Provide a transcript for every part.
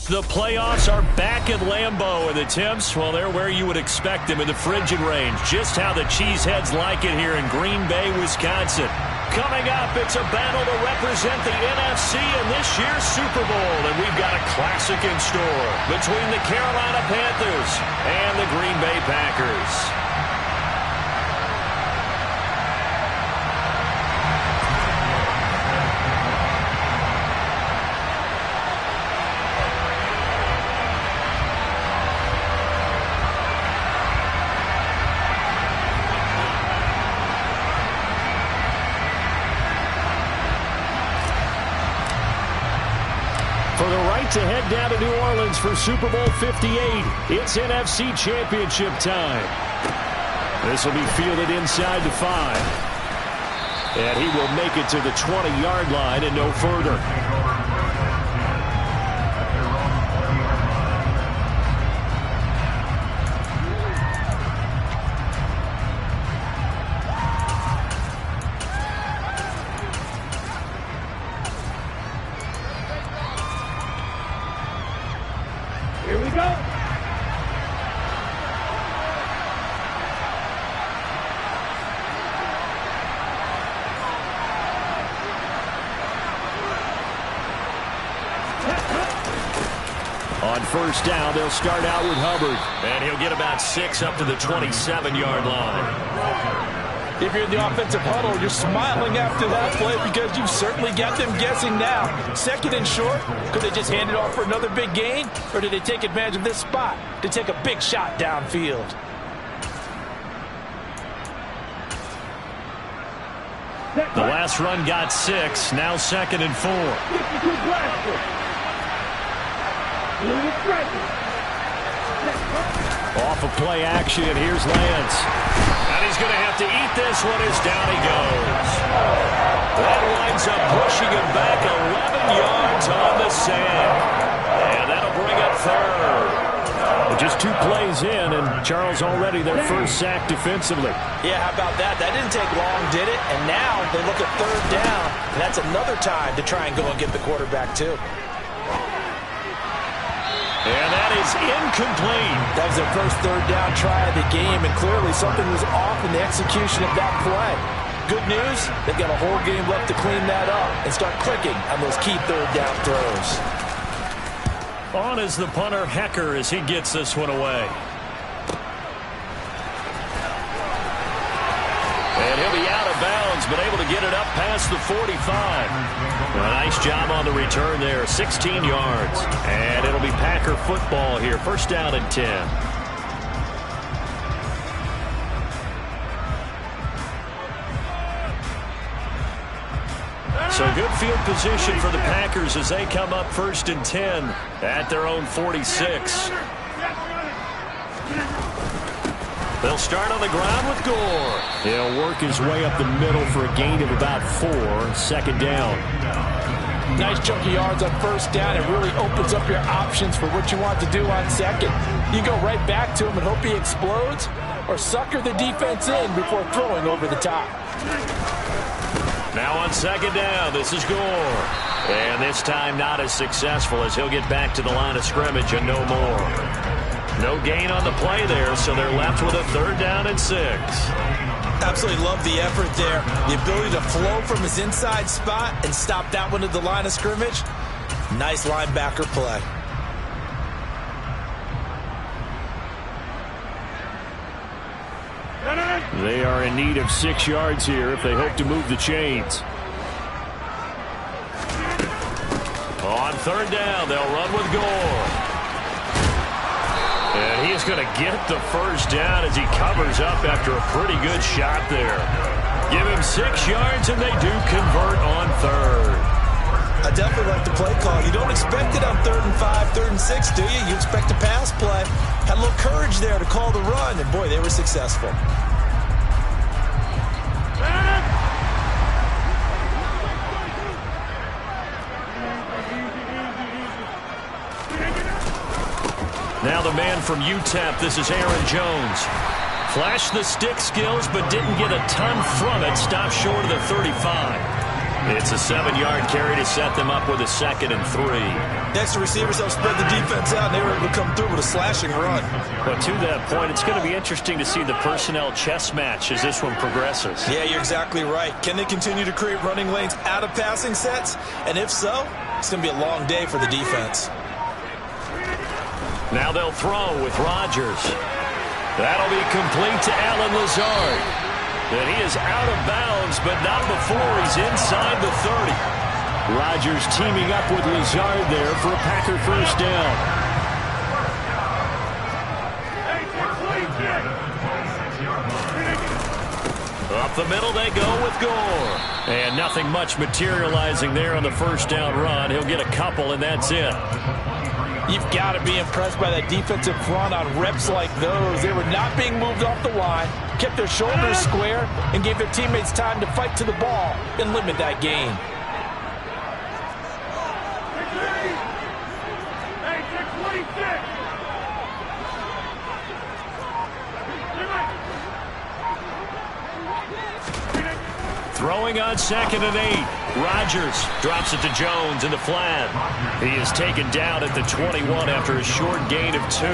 The playoffs are back at Lambeau, and the temps, well, they're where you would expect them in the frigid range. Just how the Cheeseheads like it here in Green Bay, Wisconsin. Coming up, it's a battle to represent the NFC in this year's Super Bowl, and we've got a classic in store between the Carolina Panthers and the Green Bay Packers. To head down to New Orleans for Super Bowl 58. It's NFC Championship time. This will be fielded inside the 5. And he will make it to the 20-yard line and no further. Here we go. On first down, they'll start out with Hubbard. And he'll get about 6 up to the 27-yard line. If you're in the offensive huddle, you're smiling after that play because you've certainly got them guessing now. Second and short, could they just hand it off for another big gain? Or did they take advantage of this spot to take a big shot downfield? The last run got 6, now 2nd and 4. Off of play action, here's Lance. And he's going to have to eat this one as down he goes. That winds up pushing him back 11 yards on the sand. And that'll bring up 3rd. Just 2 plays in, and Charles already their first sack defensively. Yeah, how about that? That didn't take long, did it? And now they look at 3rd down, and that's another time to try and go and get the quarterback, too. And that is incomplete. That was their first 3rd down try of the game, and clearly something was off in the execution of that play. Good news, they've got a whole game left to clean that up and start clicking on those key 3rd down throws. On is the punter, Hecker, as he gets this one away. And he'll be out of bounds, but able to get it up past the 45. A nice job on the return there, 16 yards. And it'll be Packer football here, first down and 10. So good field position for the Packers as they come up 1st and 10 at their own 46. They'll start on the ground with Gore. He'll work his way up the middle for a gain of about 4, 2nd down. Nice chunky yards on first down. It really opens up your options for what you want to do on 2nd. You go right back to him and hope he explodes, or sucker the defense in before throwing over the top. Now on 2nd down, this is Gore. And this time not as successful as he'll get back to the line of scrimmage and no more. No gain on the play there, so they're left with a 3rd down and 6. Absolutely love the effort there. The ability to flow from his inside spot and stop that one at the line of scrimmage. Nice linebacker play. They are in need of 6 yards here if they hope to move the chains. On 3rd down, they'll run with Gore. And he is going to get the first down as he covers up after a pretty good shot there. Give him 6 yards, and they do convert on 3rd. I definitely like the play call. You don't expect it on 3rd and 5, 3rd and 6, do you? You expect a pass play. Had a little courage there to call the run, and boy, they were successful. Now the man from UTEP, this is Aaron Jones. Flashed the stick skills, but didn't get a ton from it. Stopped short of the 35. It's a 7-yard carry to set them up with a 2nd and 3. Next, the receivers have spread the defense out, and they were able to come through with a slashing run. But to that point, it's going to be interesting to see the personnel chess match as this one progresses. Yeah, you're exactly right. Can they continue to create running lanes out of passing sets? And if so, it's going to be a long day for the defense. Now they'll throw with Rodgers. That'll be complete to Allen Lazard. And he is out of bounds, but not before he's inside the 30. Rodgers teaming up with Lazard there for a Packer first down. Up the middle they go with Gore. And nothing much materializing there on the first down run. He'll get a couple, and that's it. You've got to be impressed by that defensive front on reps like those. They were not being moved off the line, kept their shoulders square, and gave their teammates time to fight to the ball and limit that gain. Throwing on 2nd and 8. Rodgers drops it to Jones in the flat. He is taken down at the 21 after a short gain of 2.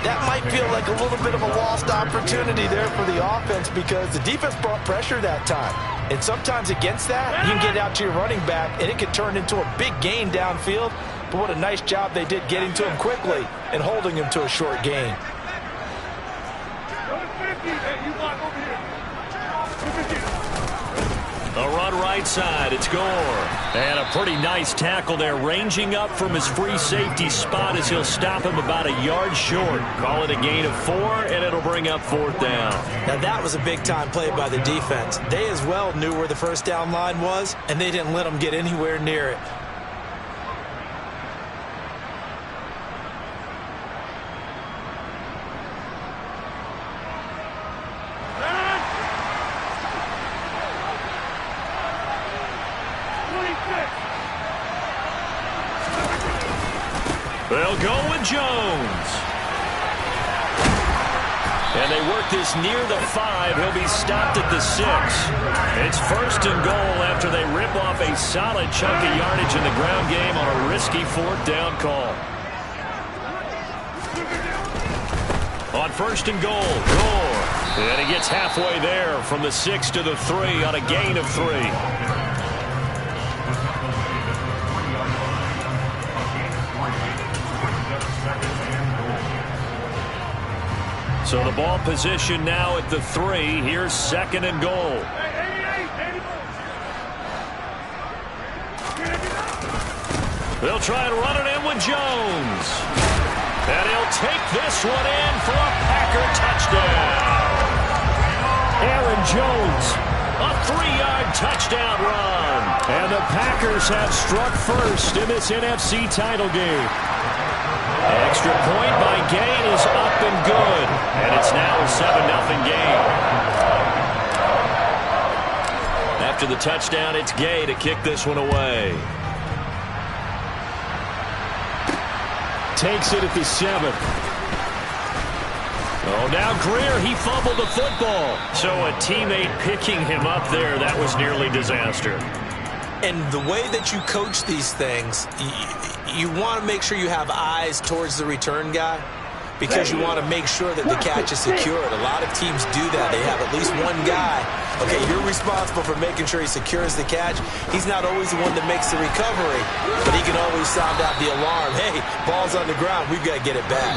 That might feel like a little bit of a lost opportunity there for the offense because the defense brought pressure that time. And sometimes against that, you can get out to your running back, and it can turn into a big gain downfield. But what a nice job they did getting to him quickly and holding him to a short gain. A run right side. It's Gore. And a pretty nice tackle there, ranging up from his free safety spot as he'll stop him about a yard short. Call it a gain of 4, and it'll bring up 4th down. Now that was a big-time play by the defense. They as well knew where the first down line was, and they didn't let them get anywhere near it. They'll go with Jones. And they work this near the 5. He'll be stopped at the 6. It's 1st and goal after they rip off a solid chunk of yardage in the ground game on a risky 4th down call. On 1st and goal, Gore. And he gets halfway there from the 6 to the 3 on a gain of 3. So the ball position now at the 3. Here's 2nd and goal. They'll try and run it in with Jones. And he'll take this one in for a Packer touchdown. Aaron Jones, a 3-yard touchdown run. And the Packers have struck first in this NFC title game. Extra point by Gay is up and good. And it's now a 7-0 game. After the touchdown, it's Gay to kick this one away. Takes it at the 7. Oh, now Greer, he fumbled the football. So a teammate picking him up there, that was nearly disaster. And the way that you coach these things, you want to make sure you have eyes towards the return guy because you want to make sure that the catch is secured. A lot of teams do that. They have at least one guy. Okay, you're responsible for making sure he secures the catch. He's not always the one that makes the recovery, but he can always sound out the alarm. Hey, ball's on the ground. We've got to get it back.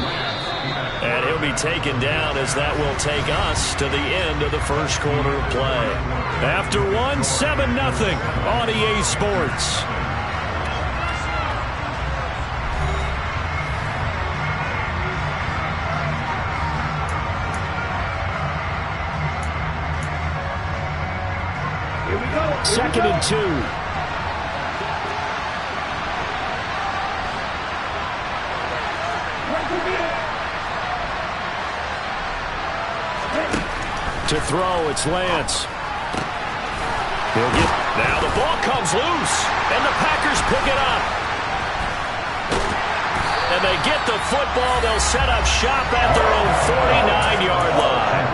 And he'll be taken down as that will take us to the end of the first quarter of play. After one, 7-0 on EA Sports. Here we go. 2nd and 2. To throw, it's Lance. He'll get, now the ball comes loose, and the Packers pick it up. And they get the football. They'll set up shop at their own 49-yard line.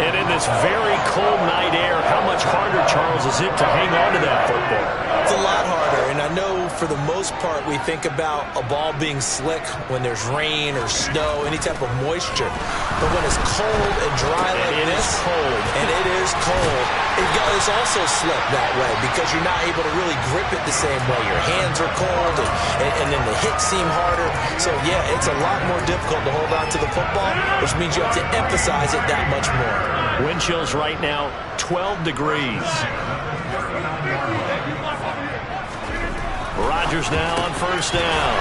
And in this very cold night air, how much harder Charles, is it to hang on to that football? It's a lot harder, and I know for the most part we think about a ball being slick when there's rain or snow, any type of moisture. But when it's cold and dry like this, and it is cold, it's also slip that way because you're not able to really grip it the same way. Your hands are cold, and then the hits seem harder. So, yeah, it's a lot more difficult to hold on to the football, which means you have to emphasize it that much more. Wind chills right now, 12 degrees. Rodgers now on first down.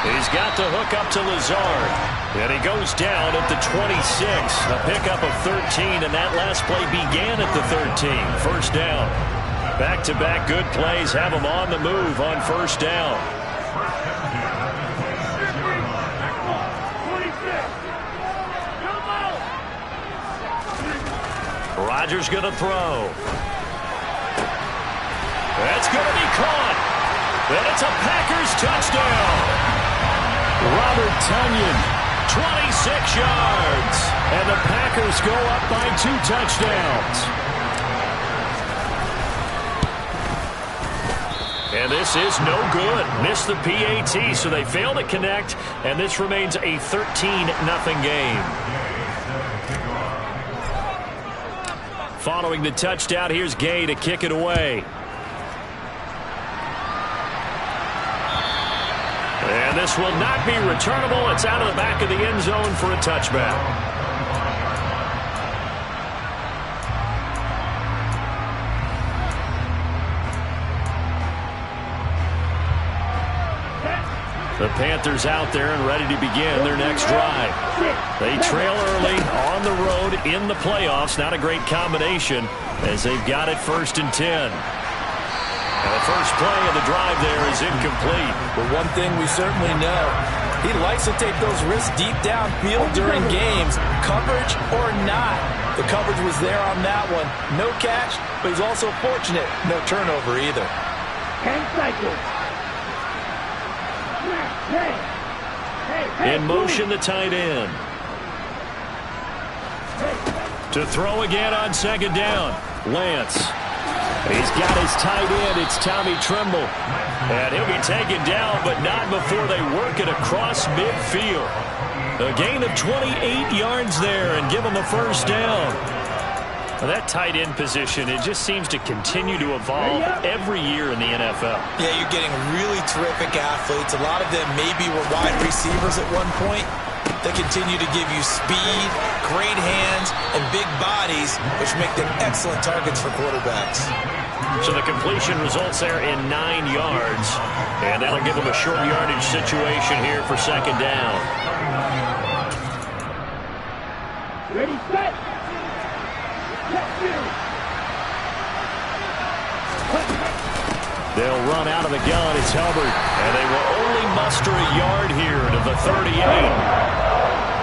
He's got the hook up to Lazard. And he goes down at the 26. A pickup of 13, and that last play began at the 13. First down. Back-to-back good plays have him on the move on first down. Rodgers going to throw. That's going to be caught. And it's a Packers touchdown. Robert Tonyan, 26 yards. And the Packers go up by 2 touchdowns. And this is no good. Missed the PAT, so they fail to connect. And this remains a 13-0 game. Following the touchdown, here's Gay to kick it away. And this will not be returnable. It's out of the back of the end zone for a touchback. The Panthers out there and ready to begin their next drive. They trail early on the road in the playoffs. Not a great combination as they've got it 1st and 10. And the first play of the drive there is incomplete. But one thing we certainly know, he likes to take those risks deep downfield during games, coverage or not. The coverage was there on that one. No catch, but he's also fortunate. No turnover either. 10 seconds. In motion, the tight end. To throw again on second down. Lance. He's got his tight end. It's Tommy Tremble. And he'll be taken down, but not before they work it across midfield. A gain of 28 yards there and give him a first down. Well, that tight end position, it just seems to continue to evolve every year in the NFL. Yeah, you're getting really terrific athletes. A lot of them maybe were wide receivers at one point. They continue to give you speed, great hands, and big bodies, which make them excellent targets for quarterbacks. So the completion results there in 9 yards. And that'll give them a short yardage situation here for second down. Ready, set. They'll run out of the gun. It's Hubbard. And they will only muster a yard here to the 38.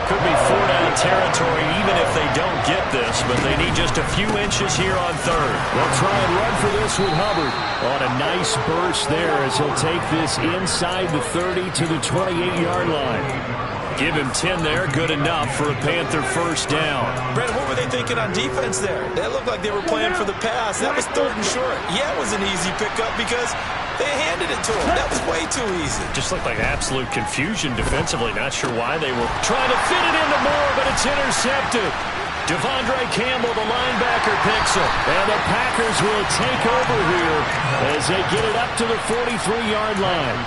Could be 4-down territory even if they don't get this, but they need just a few inches here on third. They'll try and run for this with Hubbard. On a nice burst there as he'll take this inside the 30 to the 28-yard line. Give him 10 there, good enough for a Panther first down. Brett, what were they thinking on defense there? They looked like they were playing for the pass. That was 3rd and short. Yeah, it was an easy pickup because they handed it to him. That was way too easy. Just looked like absolute confusion defensively. Not sure why they were trying to fit it into Moore, but it's intercepted. Devondre Campbell, the linebacker, picks it. And the Packers will take over here as they get it up to the 43-yard line.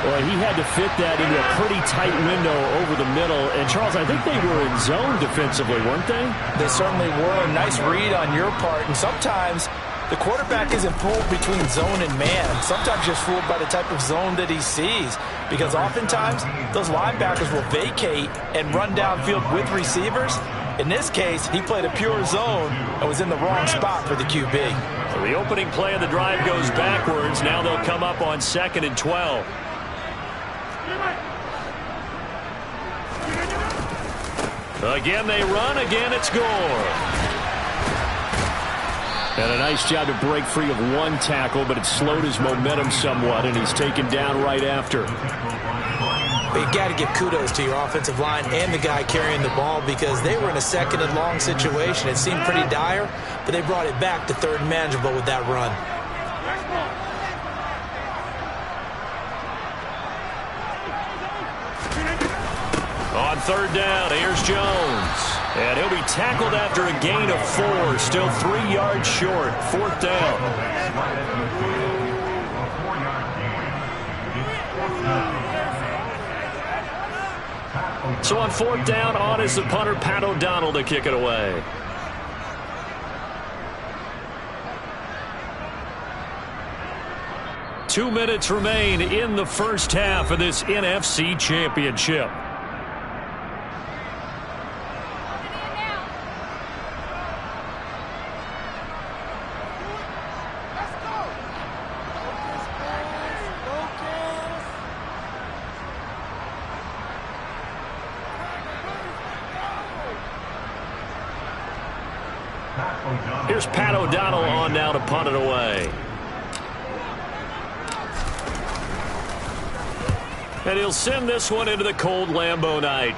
Well, he had to fit that into a pretty tight window over the middle. And, Charles, I think they were in zone defensively, weren't they? They certainly were. Nice read on your part. And sometimes the quarterback isn't fooled between zone and man. Sometimes just fooled by the type of zone that he sees. Because oftentimes, those linebackers will vacate and run downfield with receivers. In this case, he played a pure zone and was in the wrong spot for the QB. So the opening play of the drive goes backwards. Now they'll come up on 2nd and 12. Again they run, again it's Gore. And a nice job to break free of one tackle, but it slowed his momentum somewhat, and he's taken down right after. But you got to give kudos to your offensive line and the guy carrying the ball because they were in a second and long situation. It seemed pretty dire, but they brought it back to third and manageable with that run. On third down, here's Jones. And he'll be tackled after a gain of 4. Still 3 yards short. Fourth down. So on fourth down, on is the punter, Pat O'Donnell, to kick it away. Two minutes remain in the first half of this NFC Championship. Here's Pat O'Donnell on now to punt it away. And he'll send this one into the cold Lambeau night.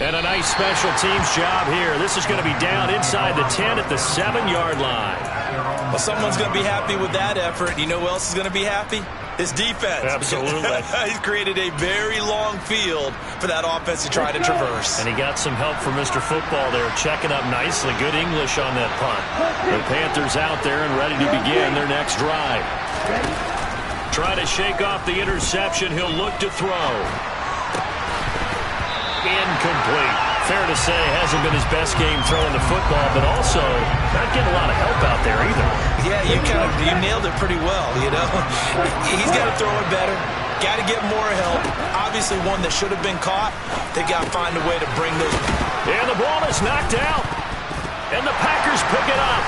And a nice special teams job here. This is going to be down inside the 10 at the 7-yard line. Well, someone's going to be happy with that effort. You know who else is going to be happy? His defense. Absolutely. He's created a very long field for that offense to try to traverse. And he got some help from Mr. Football there, checking up nicely. Good English on that punt. The Panthers out there and ready to begin their next drive. Trying to shake off the interception. He'll look to throw. Incomplete. Fair to say, hasn't been his best game throwing the football, but also not getting a lot of help out there either. Yeah, you nailed it pretty well, you know. He's got to throw it better. Got to get more help. Obviously one that should have been caught. They got to find a way to bring those. And the ball is knocked out. And the Packers pick it up.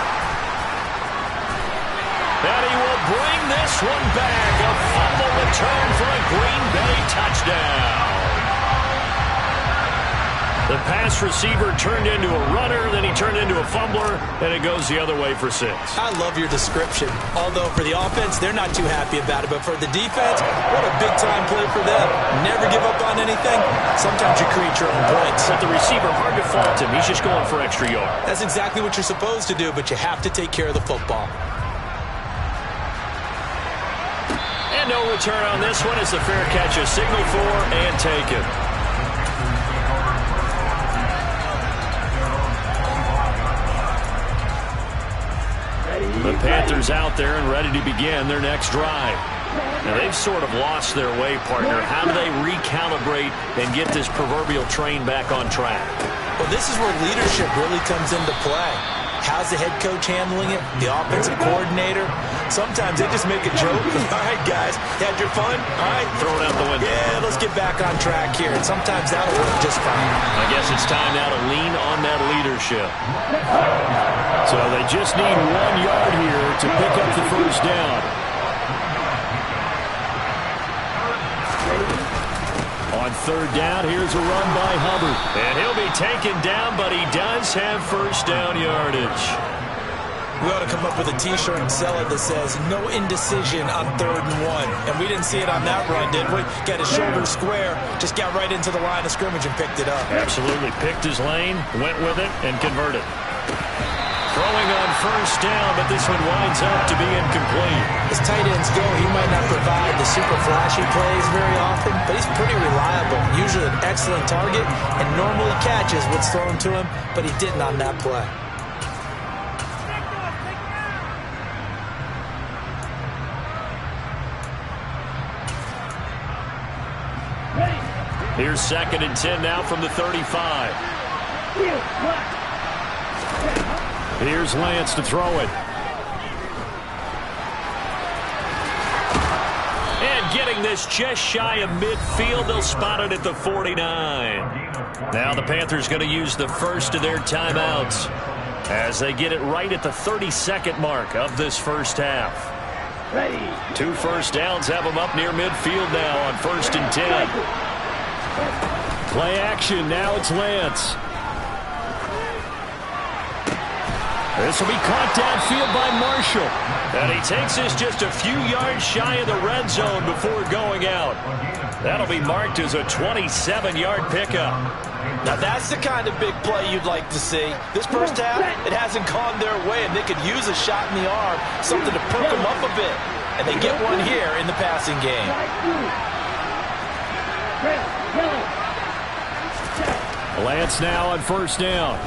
And he will bring this one back. A fumble return for a Green Bay touchdown. The pass receiver turned into a runner, then he turned into a fumbler, and it goes the other way for 6. I love your description. Although for the offense, they're not too happy about it. But for the defense, what a big-time play for them. Never give up on anything. Sometimes you create your own points. But the receiver, hard to fault him. He's just going for extra yard. That's exactly what you're supposed to do, but you have to take care of the football. And no return on this one as the fair catch is signaled for and taken. The Panthers out there and ready to begin their next drive. Now, they've sort of lost their way, partner. How do they recalibrate and get this proverbial train back on track? Well, this is where leadership really comes into play. How's the head coach handling it? The offensive coordinator? Sometimes they just make a joke. All right, guys, you had your fun? All right. Throw it out the window. Yeah, let's get back on track here. And sometimes that'll work just fine. I guess it's time now to lean on that leadership. So they just need 1 yard here to pick up the first down. On third down, here's a run by Hubbard. And he'll be taken down, but he does have first down yardage. We ought to come up with a T-shirt and sell it that says, no indecision on 3rd and 1. And we didn't see it on that run, did we? Got his shoulder square, just got right into the line of scrimmage and picked it up. Absolutely. Picked his lane, went with it, and converted. Throwing on first down, but this one winds up to be incomplete. As tight ends go, he might not provide the super flashy plays very often, but he's pretty reliable. Usually an excellent target, and normally catches what's thrown to him, but he didn't on that play. Here's 2nd and 10 now from the 35. Here's Lance to throw it. And getting this just shy of midfield, they'll spot it at the 49. Now the Panthers going to use the first of their timeouts as they get it right at the 32nd mark of this first half. 2 first downs have them up near midfield now on 1st and 10. Play action. Now it's Lance. This will be caught downfield by Marshall. And he takes this just a few yards shy of the red zone before going out. That'll be marked as a 27-yard pickup. Now that's the kind of big play you'd like to see. This first half, it hasn't gone their way, and they could use a shot in the arm, something to perk them up a bit. And they get one here in the passing game. Lance now on first down.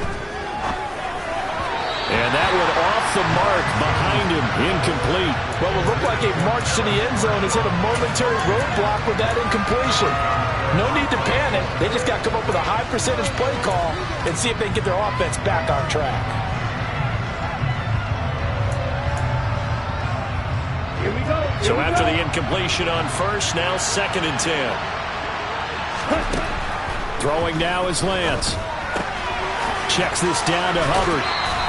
And that one off the mark behind him, incomplete. Well, it looked like a march to the end zone has hit a momentary roadblock with that incompletion. No need to panic. They just got to come up with a high percentage play call and see if they can get their offense back on track. Here we go. So after the incompletion on first, now 2nd and 10. Throwing now is Lance. Checks this down to Hubbard.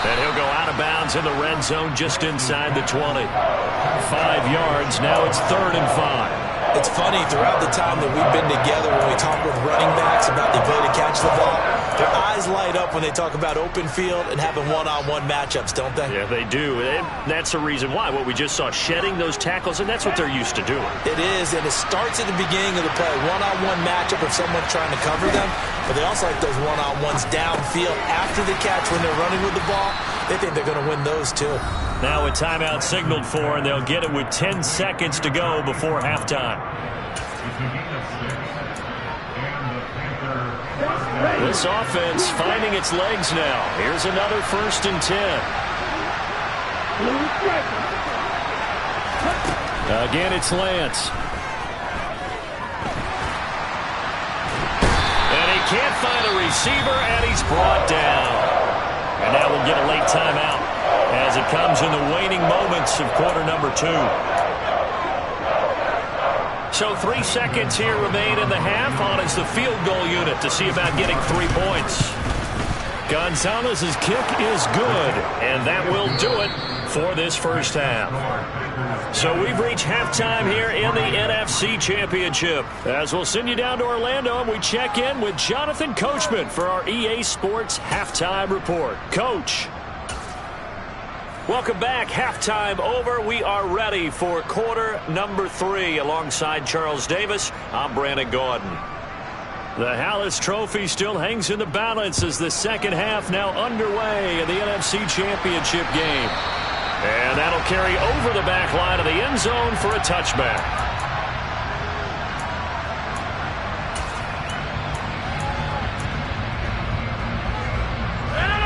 And he'll go out of bounds in the red zone just inside the 20. 5 yards. Now it's 3rd and 5. It's funny, throughout the time that we've been together, when we talk with running backs about the ability to catch the ball, their eyes light up when they talk about open field and having one-on-one matchups, don't they? Yeah, they do. And that's the reason why. What we just saw, shedding those tackles, and that's what they're used to doing. It is, and it starts at the beginning of the play. One-on-one matchup if someone's trying to cover them, but they also like those one-on-ones downfield after the catch when they're running with the ball. They think they're going to win those, too. Now a timeout signaled for, and they'll get it with 10 seconds to go before halftime. This offense finding its legs now. Here's another 1st and 10. Again, it's Lance. And he can't find a receiver, and he's brought down. And now we'll get a late timeout as it comes in the waning moments of quarter number 2. So 3 seconds here remain in the half. On is the field goal unit to see about getting 3 points. Gonzalez's kick is good, and that will do it for this first half. So we've reached halftime here in the NFC Championship. As we'll send you down to Orlando, and we check in with Jonathan Coachman for our EA Sports Halftime Report. Coach. Welcome back. Halftime over. We are ready for quarter number 3. Alongside Charles Davis, I'm Brandon Gaudin. The Hallis Trophy still hangs in the balance as the second half now underway in the NFC Championship game. And that'll carry over the back line of the end zone for a touchback.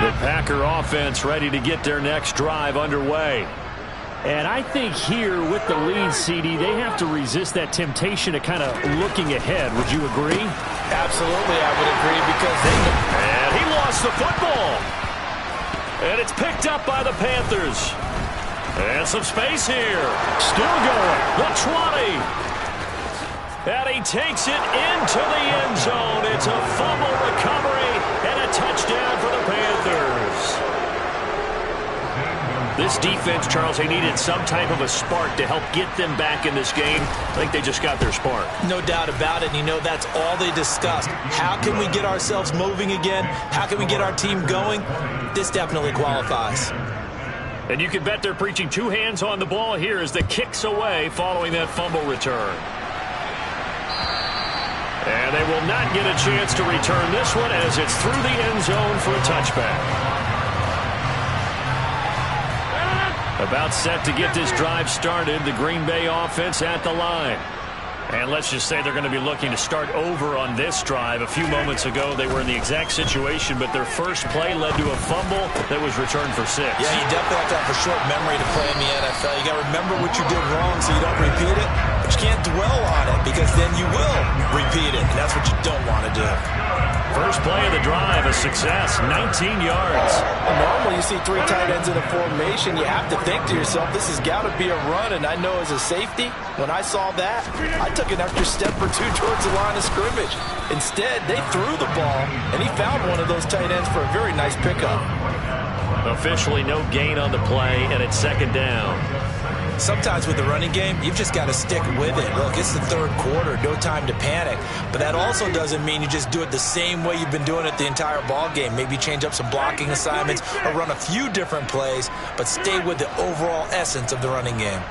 The Packer offense ready to get their next drive underway. And I think here with the lead, CD, they have to resist that temptation of kind of looking ahead. Would you agree? Absolutely, I would agree, because And he lost the football. And it's picked up by the Panthers. And some space here. Still going. The 20. And he takes it into the end zone. It's a fumble recovery and a touchdown for the Panthers. This defense, Charles, they needed some type of a spark to help get them back in this game. I think they just got their spark. No doubt about it, and you know that's all they discussed. How can we get ourselves moving again? How can we get our team going? This definitely qualifies. And you can bet they're preaching 2 hands on the ball here as the kick's away following that fumble return. And they will not get a chance to return this one as it's through the end zone for a touchback. About set to get this drive started, the Green Bay offense at the line. And let's just say they're going to be looking to start over on this drive. A few moments ago, they were in the exact situation, but their first play led to a fumble that was returned for 6. Yeah, you definitely have to have a short memory to play in the NFL. You got to remember what you did wrong so you don't repeat it. But you can't dwell on it because then you will repeat it, and that's what you don't want to do. First play of the drive, a success, 19 yards. Normally you see 3 tight ends in a formation. You have to think to yourself, this has got to be a run, and I know as a safety, when I saw that, I took an extra step or 2 towards the line of scrimmage. Instead, they threw the ball, and he found one of those tight ends for a very nice pickup. Officially no gain on the play, and it's 2nd down. Sometimes with the running game, you've just got to stick with it. Look, it's the third quarter, no time to panic. But that also doesn't mean you just do it the same way you've been doing it the entire ball game. Maybe change up some blocking assignments or run a few different plays, but stay with the overall essence of the running game.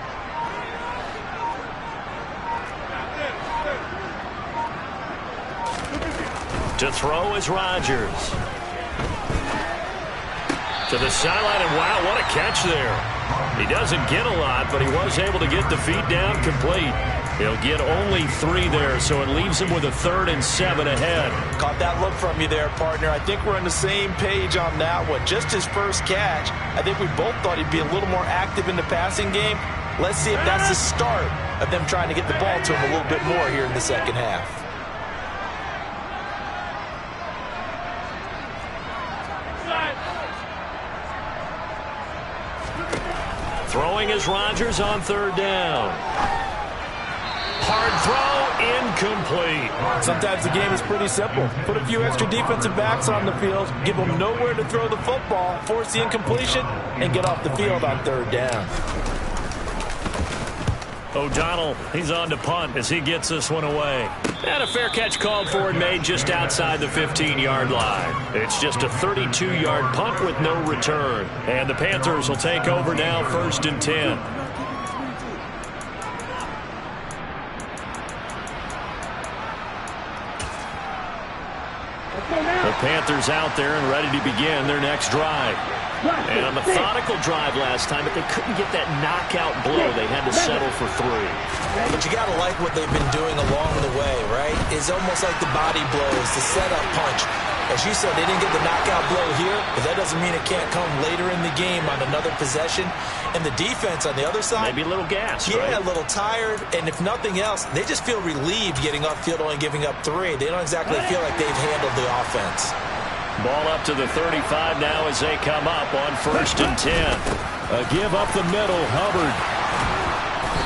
To throw is Rodgers. To the sideline, and wow, what a catch there. He doesn't get a lot, but he was able to get the feet down complete. He'll get only 3 there, so it leaves him with a 3rd and 7 ahead. Caught that look from you there, partner. I think we're on the same page on that one. Just his first catch, I think we both thought he'd be a little more active in the passing game. Let's see if that's the start of them trying to get the ball to him a little bit more here in the second half. Throwing is Rodgers on 3rd down. Hard throw, incomplete. Sometimes the game is pretty simple. Put a few extra defensive backs on the field, give them nowhere to throw the football, force the incompletion, and get off the field on 3rd down. O'Donnell, he's on to punt as he gets this one away. And a fair catch called for and made just outside the 15-yard line. It's just a 32-yard punt with no return. And the Panthers will take over now, 1st and 10. The Panthers out there and ready to begin their next drive. And a methodical drive last time, but they couldn't get that knockout blow. They had to settle for 3. But you got to like what they've been doing along the way, right? It's almost like the body blows, the setup punch. As you said, they didn't get the knockout blow here, but that doesn't mean it can't come later in the game on another possession. And the defense on the other side, maybe a little gas, yeah, right? A little tired. And if nothing else, they just feel relieved getting off field, only giving up 3. They don't exactly feel like they've handled the offense. Ball up to the 35 now as they come up on 1st and 10. A give up the middle, Hubbard.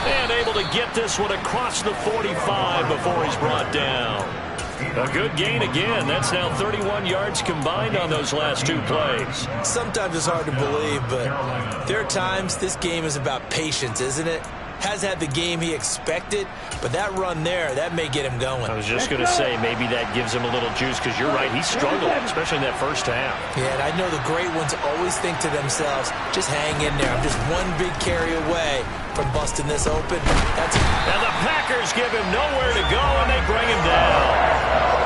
And able to get this one across the 45 before he's brought down. A good gain again. That's now 31 yards combined on those last 2 plays. Sometimes it's hard to believe, but there are times this game is about patience, isn't it? Has had the game he expected, but that run there, that may get him going. I was just going to say, maybe that gives him a little juice, because you're right, he struggled, especially in that first half. Yeah, and I know the great ones always think to themselves, just hang in there. I'm just one big carry away from busting this open. And the Packers give him nowhere to go, and they bring him down.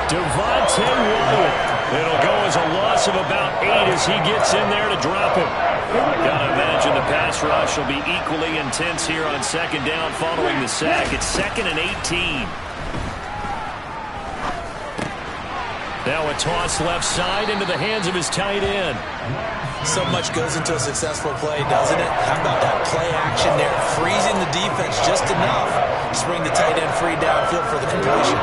Devontae Wyatt. It'll go as a loss of about 8 as he gets in there to drop him. Gotta imagine the pass rush will be equally intense here on 2nd down following the sack. It's 2nd and 18. Now a toss left side into the hands of his tight end. So much goes into a successful play, doesn't it? How about that play action there? Freezing the defense just enough to bring the tight end free downfield for the completion.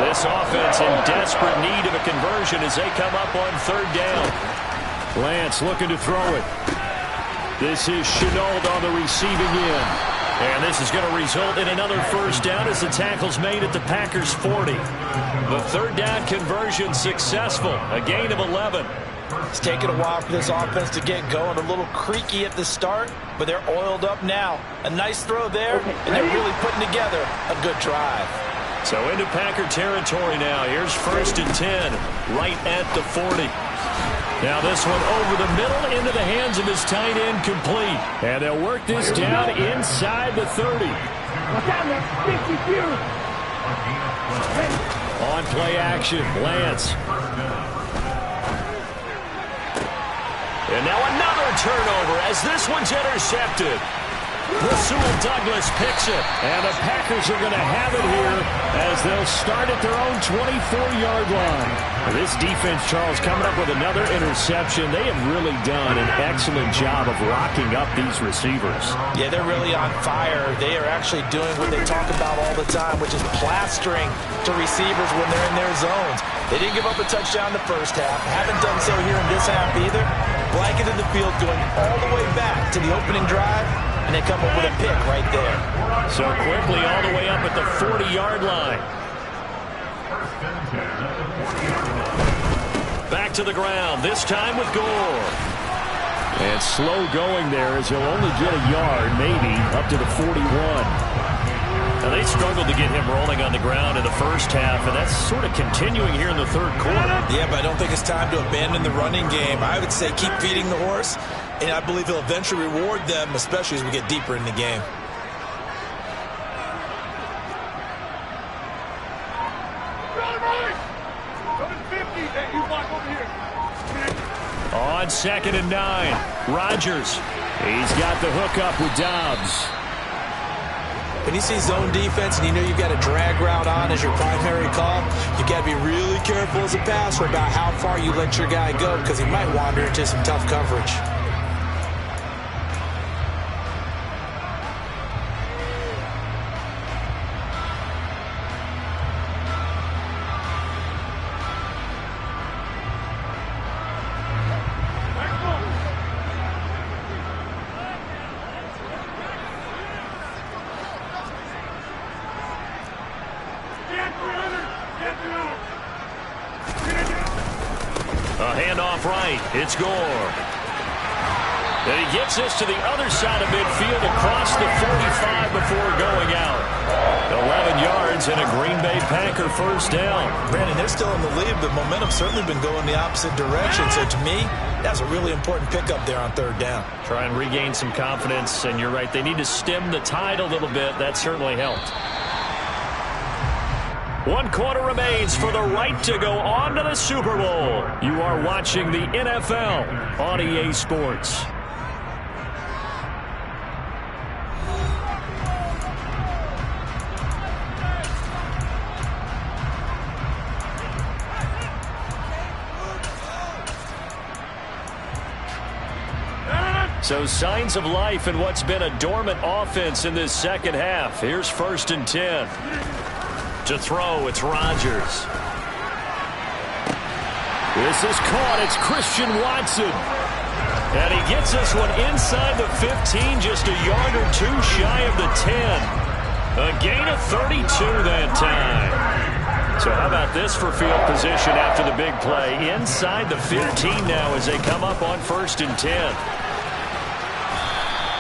This offense in desperate need of a conversion as they come up on 3rd down. Lance looking to throw it. This is Chenault on the receiving end. And this is going to result in another 1st down as the tackle's made at the Packers' 40. The 3rd down conversion successful. A gain of 11. It's taken a while for this offense to get going. A little creaky at the start, but they're oiled up now. A nice throw there, and they're really putting together a good drive. So into Packer territory now. Here's 1st and 10, right at the 40. Now this one over the middle into the hands of his tight end, complete. And they'll work this down inside the 30. On play action, Lance. And now another turnover as this one's intercepted. Rasul Douglas picks it. And the Packers are going to have it here as they'll start at their own 24-yard line. This defense, Charles, coming up with another interception. They have really done an excellent job of locking up these receivers. Yeah, they're really on fire. They are actually doing what they talk about all the time, which is plastering to receivers when they're in their zones. They didn't give up a touchdown the first half. Haven't done so here in this half either. Blanketed the field going all the way back to the opening drive, and they come up with a pick right there. So quickly all the way up at the 40-yard line. Back to the ground, this time with Gore. And slow going there as he'll only get a yard, maybe, up to the 41. Now, they struggled to get him rolling on the ground in the first half, and that's sort of continuing here in the third quarter. Yeah, but I don't think it's time to abandon the running game. I would say keep feeding the horse, and I believe he'll eventually reward them, especially as we get deeper in the game. On 2nd and 9, Rodgers. He's got the hook up with Dobbs. When you see zone defense and you know you've got a drag route on as your primary call, you've got to be really careful as a passer about how far you let your guy go because he might wander into some tough coverage. A handoff right. It's Gore. And he gets this to the other side of midfield across the 45 before going out. 11 yards and a Green Bay Packer first down. Brandon, they're still in the lead, but momentum's certainly been going the opposite direction. So to me, that's a really important pickup there on third down. Try and regain some confidence, and you're right. They need to stem the tide a little bit. That certainly helped. 1 quarter remains for the right to go on to the Super Bowl. You are watching the NFL on EA Sports. So signs of life in what's been a dormant offense in this second half. Here's 1st and 10. To throw, it's Rodgers. This is caught. It's Christian Watson. And he gets this one inside the 15, just a yard or two shy of the 10. A gain of 32 that time. So how about this for field position after the big play? Inside the 15 now as they come up on 1st and 10.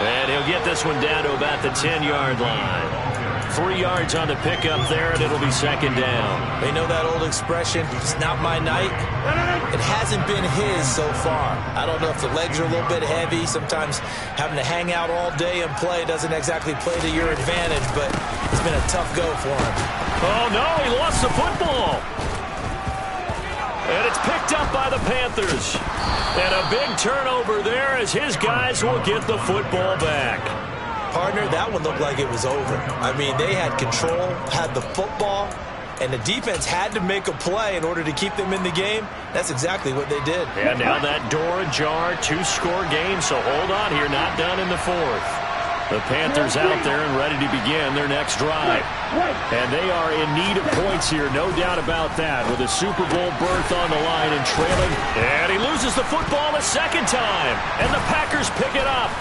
And he'll get this one down to about the 10-yard line. 3 yards on the pickup there, and it'll be 2nd down. They know that old expression, it's not my night. It hasn't been his so far. I don't know if the legs are a little bit heavy. Sometimes having to hang out all day and play doesn't exactly play to your advantage, but it's been a tough go for him. Oh, no, he lost the football. And it's picked up by the Panthers. And a big turnover there as his guys will get the football back. Partner, that one looked like it was over. I mean, they had control, had the football, and the defense had to make a play in order to keep them in the game. That's exactly what they did. And now that door ajar, 2-score game, so hold on here, not done in the 4th. The Panthers out there and ready to begin their next drive. And they are in need of points here, no doubt about that, with a Super Bowl berth on the line and trailing. And he loses the football a 2nd time, and the Packers pick it up.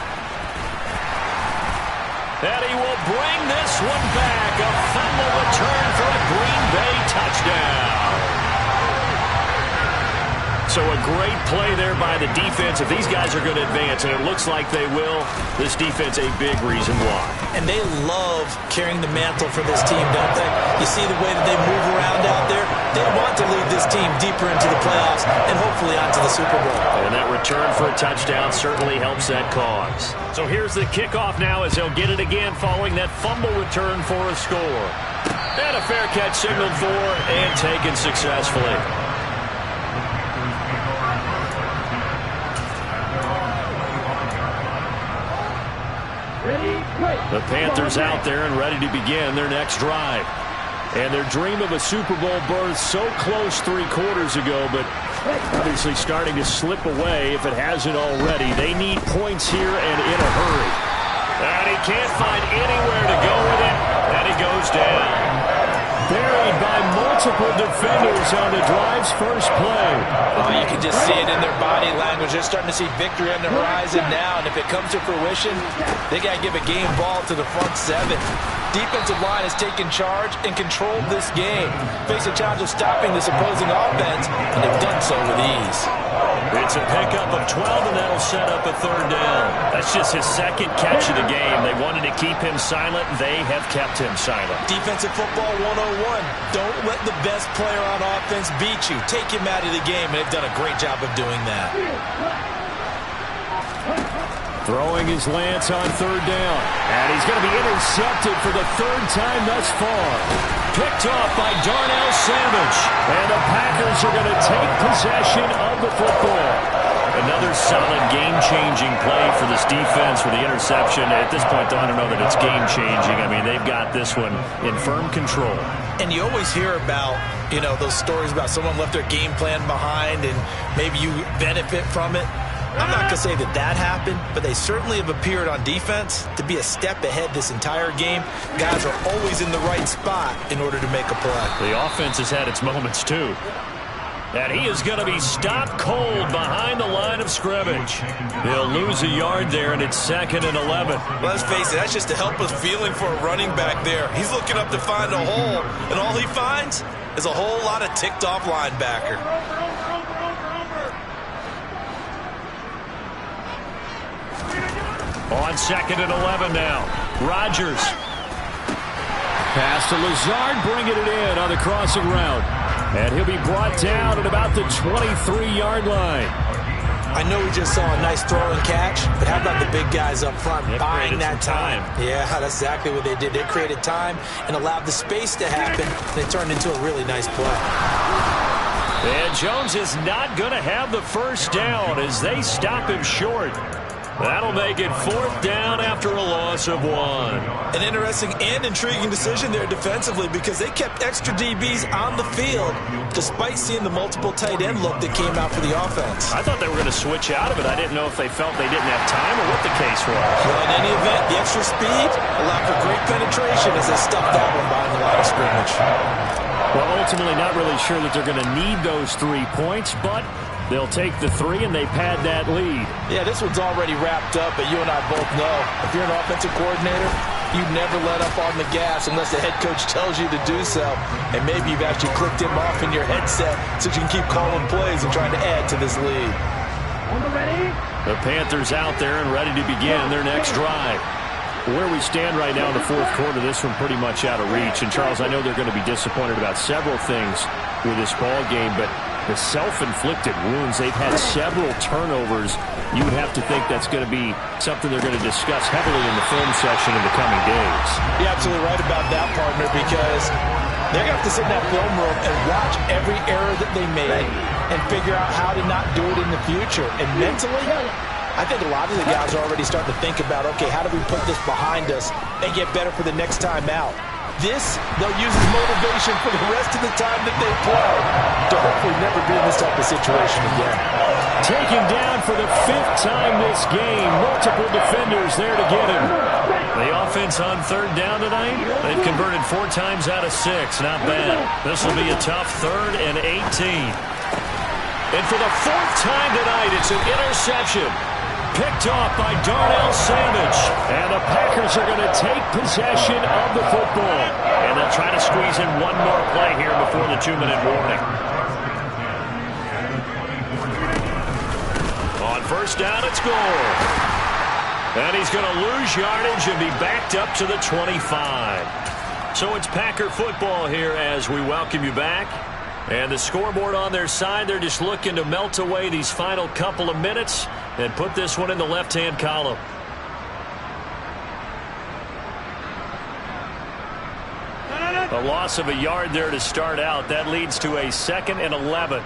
And he will bring this one back. A fumble return for a Green Bay touchdown. So a great play there by the defense. If these guys are going to advance, and it looks like they will, this defense a big reason why. And they love carrying the mantle for this team, don't they? You see the way that they move around out there? They want to lead this team deeper into the playoffs and hopefully onto the Super Bowl. And that return for a touchdown certainly helps that cause. So here's the kickoff now as they'll get it again following that fumble return for a score. And a fair catch signaled for and taken successfully. The Panthers out there and ready to begin their next drive. And their dream of a Super Bowl berth so close 3 quarters ago, but obviously starting to slip away if it hasn't already. They need points here and in a hurry. And he can't find anywhere to go with it, and he goes down. Buried by multiple defenders on the drive's first play. Oh, you can just see it in their body language. They're starting to see victory on the horizon now, and if it comes to fruition, they got to give a game ball to the front 7. Defensive line has taken charge and controlled this game. Face a challenge of stopping this opposing offense, and they've done so with ease. It's a pickup of 12, and that'll set up a third down. That's just his second catch of the game. They wanted to keep him silent. They have kept him silent. Defensive football 101. Don't let the best player on offense beat you. Take him out of the game, and they've done a great job of doing that. Throwing his Lance on third down. And he's going to be intercepted for the third time thus far. Picked off by Darnell Savage. And the Packers are going to take possession of the football. Another solid game-changing play for this defense with the interception. At this point, I don't know that it's game-changing. I mean, they've got this one in firm control. And you always hear about, those stories about someone left their game plan behind and maybe you benefit from it. I'm not going to say that happened, but they certainly have appeared on defense to be a step ahead this entire game. Guys are always in the right spot in order to make a play. The offense has had its moments, too. And he is going to be stopped cold behind the line of scrimmage. He'll lose a yard there, and it's 2nd and 11. Let's face it, that's just a helpless feeling for a running back there. He's looking up to find a hole, and all he finds is a whole lot of ticked-off linebacker. On 2nd and 11 now. Rodgers. Pass to Lazard, bringing it in on the crossing route. And he'll be brought down at about the 23-yard line. I know we just saw a nice throw and catch, but how about the big guys up front buying that time? Yeah, that's exactly what they did. They created time and allowed the space to happen, and it turned into a really nice play. And Jones is not going to have the first down as they stop him short. That'll make it 4th down after a loss of 1. An interesting and intriguing decision there defensively because they kept extra DBs on the field despite seeing the multiple tight end look that came out for the offense. I thought they were going to switch out of it. I didn't know if they felt they didn't have time or what the case was. Well, in any event, the extra speed allowed for great penetration as they stuffed that one behind the line of scrimmage. Well, ultimately not really sure that they're going to need those 3 points, but they'll take the 3 and they pad that lead. Yeah, this one's already wrapped up, but you and I both know if you're an offensive coordinator, you never let up on the gas unless the head coach tells you to do so. And maybe you've actually clicked him off in your headset so you can keep calling plays and trying to add to this lead. The Panthers out there and ready to begin their next drive. Where we stand right now in the 4th quarter, this one pretty much out of reach. And, Charles, I know they're going to be disappointed about several things with this ball game, but the self-inflicted wounds, they've had several turnovers. You would have to think that's going to be something they're going to discuss heavily in the film session in the coming days. You're absolutely right about that, partner, because they're going to have to sit in that film room and watch every error that they made and figure out how to not do it in the future. And mentally, I think a lot of the guys are already starting to think about, okay, how do we put this behind us and get better for the next time out? This, they'll use as motivation for the rest of the time that they play to hopefully never be in this type of situation again. Taken down for the 5th time this game. Multiple defenders there to get him. The offense on 3rd down tonight, they've converted 4 times out of 6. Not bad. This will be a tough 3rd and 18. And for the 4th time tonight, it's an interception. Picked off by Darnell Savage. And the Packers are going to take possession of the football. And they'll try to squeeze in one more play here before the 2-minute warning. On 1st down, it's Gore. And he's going to lose yardage and be backed up to the 25. So it's Packer football here as we welcome you back. And the scoreboard on their side, they're just looking to melt away these final couple of minutes and put this one in the left-hand column. A loss of a yard there to start out. That leads to a 2nd and 11.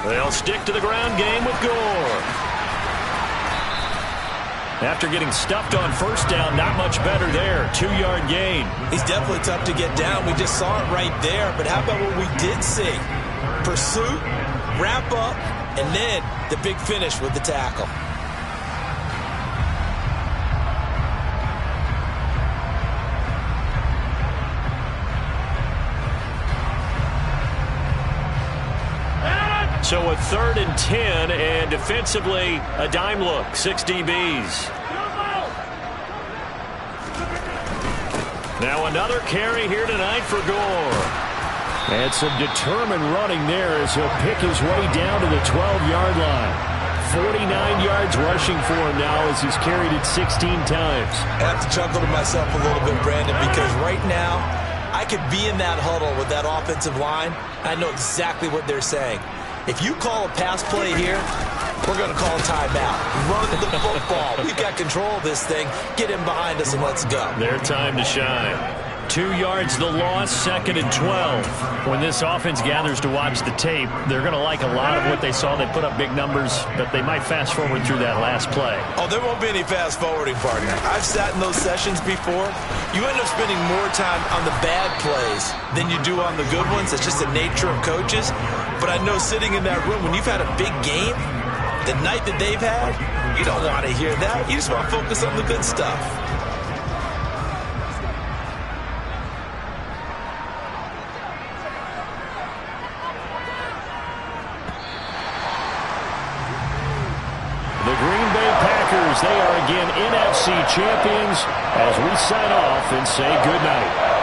They'll stick to the ground game with Gore. After getting stuffed on 1st down, not much better there. 2-yard gain. He's definitely tough to get down. We just saw it right there. But how about what we did see? Pursuit, wrap up, and then the big finish with the tackle. So a 3rd and 10, and defensively a dime look. 6 DBs. Now another carry here tonight for Gore. And some determined running there as he'll pick his way down to the 12-yard line. 49 yards rushing for him now as he's carried it 16 times. I have to chuckle to myself a little bit, Brandon, because right now I could be in that huddle with that offensive line. I know exactly what they're saying. If you call a pass play here, we're going to call a timeout. Run the football. We've got control of this thing. Get him behind us and let's go. Their time to shine. 2 yards the loss, 2nd and 12. When this offense gathers to watch the tape, they're going to like a lot of what they saw. They put up big numbers, but they might fast forward through that last play. Oh, there won't be any fast forwarding, partner. I've sat in those sessions before. You end up spending more time on the bad plays than you do on the good ones. It's just the nature of coaches. But I know sitting in that room, when you've had a big game, the night that they've had, you don't want to hear that. You just want to focus on the good stuff. The Green Bay Packers, they are again NFC champions as we sign off and say goodnight.